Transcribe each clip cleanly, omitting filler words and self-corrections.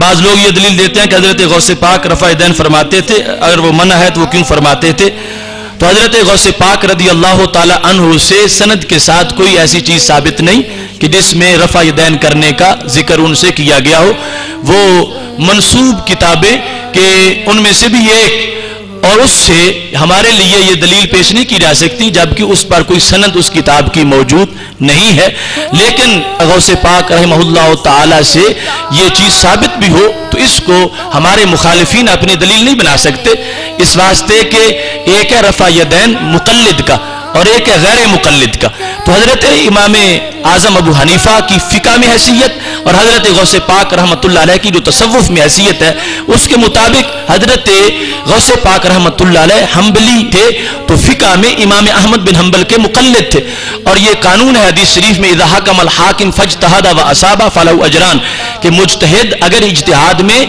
بعض لوگ یہ دلیل دیتے ہیں کہ حضرت غوث پاک رفع یدین فرماتے تھے، اگر وہ منع ہے تو وہ کیوں فرماتے تھے؟ تو حضرت غوث پاک رضی اللہ تعالی عنہ سے سند کے ساتھ کوئی ایسی چیز ثابت نہیں کہ جس میں رفع یدین کرنے کا ذکر ان سے کیا گیا ہو۔ وہ منسوب کتابیں کہ ان میں سے بھی ایک، اور اس سے ہمارے لیے یہ دلیل پیش نہیں کی جا سکتی جبکہ اس پر کوئی سند اس کتاب کی موجود نہیں ہے۔ لیکن غوث پاک رحمہ اللہ تعالی سے یہ چیز ثابت بھی ہو تو اس کو ہمارے مخالفین اپنی دلیل نہیں بنا سکتے، اس واسطے کہ ایک ہے رفع یدین مقلد کا اور ایک ہے غیر مقلد کا۔ تو حضرت امام اعظم ابو حنیفہ کی فقہ میں حیثیت اور حضرت غوث پاک رحمۃ اللہ علیہ کی جو تصوف میں حیثیت ہے، اس کے مطابق حضرت غوث پاک رحمۃ اللہ علیہ حنبلی تھے تو فقہ میں امام احمد بن حنبل کے مقلد تھے، اور یہ قانون ہے حدیث شریف میں اذا حکم الحاکم فاجتہد واصاب فلہ اجران، کہ مجتہد اگر اجتہاد میں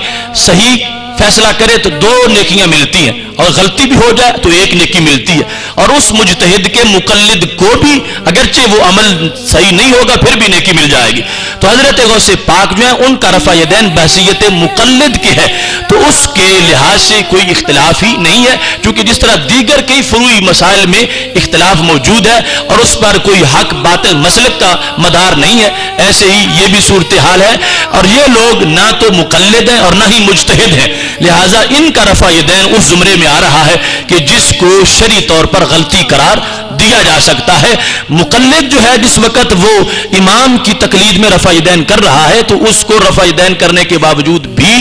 صحیح فیصلہ کرے تو 2 نیکیاں ملتی ہیں، اور غلطی بھی ہو جائے تو 1 نیکی ملتی ہے، اور اس مجتہد کے مقلد کو بھی اگرچہ وہ عمل صحیح نہیں ہوگا پھر بھی نیکی مل جائے گی۔ تو حضرت غوث پاک جو ہے ان کا رفع یدین بحیثیت مقلد کے ہے، تو اس کے لحاظ سے کوئی اختلاف ہی نہیں ہے، کیونکہ جس طرح دیگر کئی فروعی مسائل میں اختلاف موجود ہے اور اس پر کوئی حق باطل مسلک کا مدار نہیں ہے، ایسے ہی یہ بھی صورتحال ہے، اور یہ لوگ نہ تو مقلد ہیں اور نہ ہی مجتہد ہیں، لہٰذا ان کا رفع یدین اس زمرے میں آ رہا ہے کہ جس کو شرعی طور پر غلطی قرار دیا جا سکتا ہے۔ مقلد جو ہے جس وقت وہ امام کی تقلید میں رفع یدین کر رہا ہے تو اس کو رفع یدین کرنے کے باوجود بھی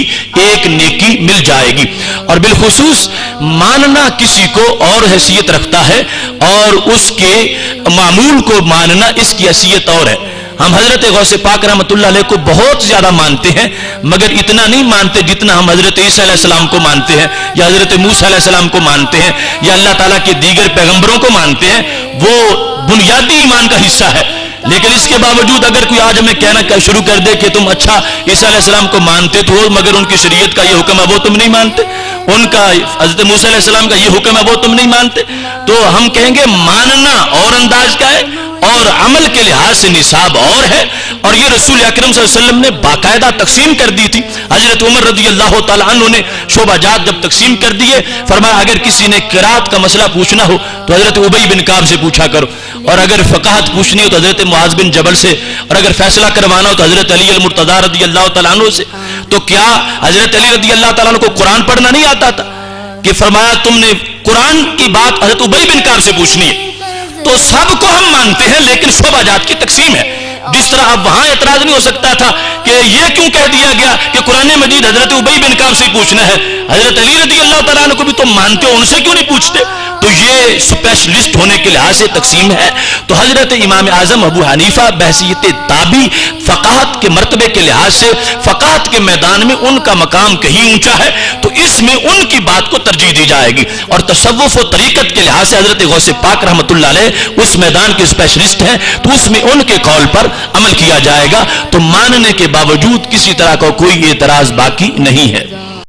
1 نیکی مل جائے گی، اور بالخصوص ماننا کسی کو اور حیثیت رکھتا ہے اور اس کے معمول کو ماننا اس کی حیثیت اور ہے۔ ہم حضرت غوث پاک رحمۃ اللہ علیہ کو بہت زیادہ مانتے ہیں، مگر اتنا نہیں مانتے جتنا ہم حضرت عیسیٰ علیہ السلام کو مانتے ہیں یا حضرت موسیٰ علیہ السلام کو مانتے ہیں یا اللہ تعالیٰ کے دیگر پیغمبروں کو مانتے ہیں۔ وہ بنیادی ایمان کا حصہ ہے، لیکن اس کے باوجود اگر کوئی آج ہمیں کہنا شروع کر دے کہ تم اچھا عیسیٰ علیہ السلام کو مانتے تو ہو مگر ان کی شریعت کا یہ حکم ہے وہ تم نہیں مانتے، ان کا حضرت موسیٰ علیہ السلام کا یہ حکم ہے وہ تم نہیں مانتے، تو ہم کہیں گے ماننا اور انداز کا ہے اور عمل کے لحاظ سے نصاب اور ہے، اور یہ رسول اکرم صلی اللہ علیہ وسلم نے باقاعدہ تقسیم کر دی تھی۔ حضرت عمر رضی اللہ تعالی عنہ نے شعبہ جات جب تقسیم کر دیے، فرمایا اگر کسی نے قرات کا مسئلہ پوچھنا ہو تو حضرت ابی بن کعب سے پوچھا کرو، اور اگر فقاہت پوچھنی ہو تو حضرت معاذ بن جبل سے، اور اگر فیصلہ کروانا ہو تو حضرت علی المرتضیٰ رضی اللہ تعالیٰ عنہ سے۔ تو کیا حضرت علی رضی اللہ تعالیٰ عنہ کو قرآن پڑھنا نہیں آتا تھا کہ فرمایا تم نے قرآن کی بات حضرت ابی بن کعب سے پوچھنی ہے؟ تو سب کو ہم مانتے ہیں لیکن شعبہ جات کی تقسیم ہے۔ جس طرح اب وہاں اعتراض نہیں ہو سکتا تھا کہ یہ کیوں کہہ دیا گیا کہ قرآن مجید حضرت ابی بن کعب سے پوچھنا ہے، حضرت علی رضی اللہ تعالیٰ عنہ کو بھی تم مانتے ہو ان سے کیوں نہیں پوچھتے؟ تو یہ اسپیشلسٹ ہونے کے لحاظ سے تقسیم ہے۔ تو حضرت امام اعظم ابو حنیفہ بحیثیت تابعی فقاہت کے مرتبے کے لحاظ سے فقاہت کے میدان میں ان کا مقام کہیں اونچا ہے، تو اس میں ان کی بات کو ترجیح دی جائے گی، اور تصوف و طریقت کے لحاظ سے حضرت غوث پاک رحمۃ اللہ علیہ اس میدان کے اسپیشلسٹ ہیں، تو اس میں ان کے قول پر عمل کیا جائے گا، تو ماننے کے باوجود کسی طرح کا کوئی اعتراض باقی نہیں ہے۔